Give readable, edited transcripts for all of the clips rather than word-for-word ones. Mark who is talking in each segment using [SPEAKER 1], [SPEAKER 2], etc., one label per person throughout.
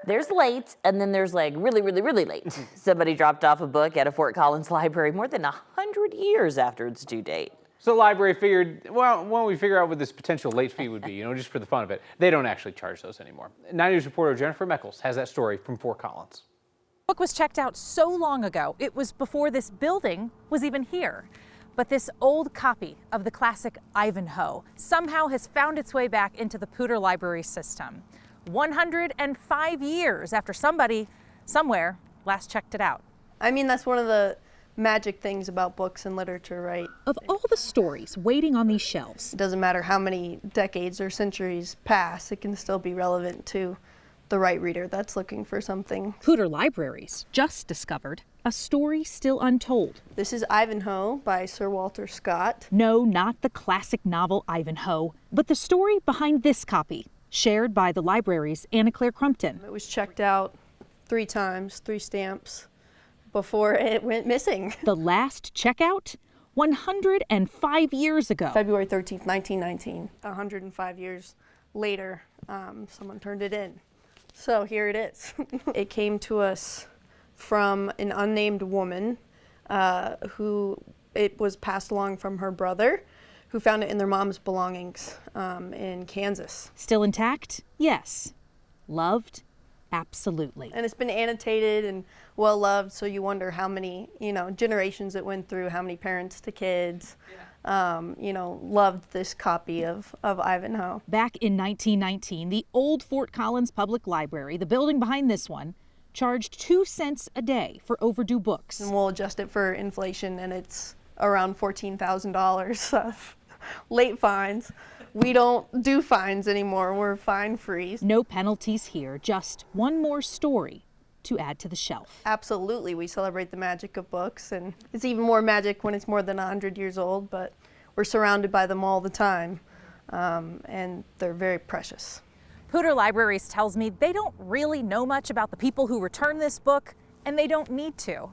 [SPEAKER 1] There's late, and then there's like really, really, really late. Somebody dropped off a book at a Fort Collins library more than 100 years after its due date.
[SPEAKER 2] So the library figured, well, why don't we figure out what this potential late fee would be, just for the fun of it. They don't actually charge those anymore. 9 News reporter Jennifer Meckles has that story from Fort Collins.
[SPEAKER 3] The book was checked out so long ago. It was before this building was even here. But this old copy of the classic Ivanhoe somehow has found its way back into the Poudre Library system. 105 years after somebody, somewhere, last checked it out.
[SPEAKER 4] I mean, that's one of the magic things about books and literature, right?
[SPEAKER 3] Of all the stories waiting on these shelves,
[SPEAKER 4] It doesn't matter how many decades or centuries pass, it can still be relevant to the right reader that's looking for something.
[SPEAKER 3] Poudre Libraries just discovered a story still untold.
[SPEAKER 4] This is Ivanhoe by Sir Walter Scott.
[SPEAKER 3] No, not the classic novel Ivanhoe, but the story behind this copy, shared by the library's Anna Claire Crumpton.
[SPEAKER 4] It was checked out 3 times, 3 stamps, before it went missing.
[SPEAKER 3] The last checkout, 105 years ago.
[SPEAKER 4] February 13th, 1919. 105 years later, someone turned it in. So here it is. It came to us from an unnamed woman who it was passed along from her brother, who found it in their mom's belongings in Kansas.
[SPEAKER 3] Still intact? Yes. Loved? Absolutely.
[SPEAKER 4] And it's been annotated and well loved, so you wonder how many, generations it went through, how many parents to kids, loved this copy of Ivanhoe.
[SPEAKER 3] Back in 1919, the old Fort Collins Public Library, the building behind this one, charged 2 cents a day for overdue books.
[SPEAKER 4] And we'll adjust it for inflation, and it's around $14,000 of late fines. We don't do fines anymore. We're fine-free.
[SPEAKER 3] No penalties here, just one more story to add to the shelf.
[SPEAKER 4] Absolutely. We celebrate the magic of books, and it's even more magic when it's more than 100 years old, but we're surrounded by them all the time, and they're very precious.
[SPEAKER 3] Poudre Libraries tells me they don't really know much about the people who returned this book, and they don't need to.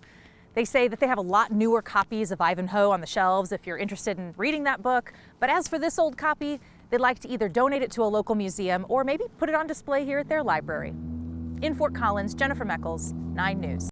[SPEAKER 3] They say that they have a lot newer copies of Ivanhoe on the shelves if you're interested in reading that book. But as for this old copy, they'd like to either donate it to a local museum or maybe put it on display here at their library. In Fort Collins, Jennifer Meckles, 9 News.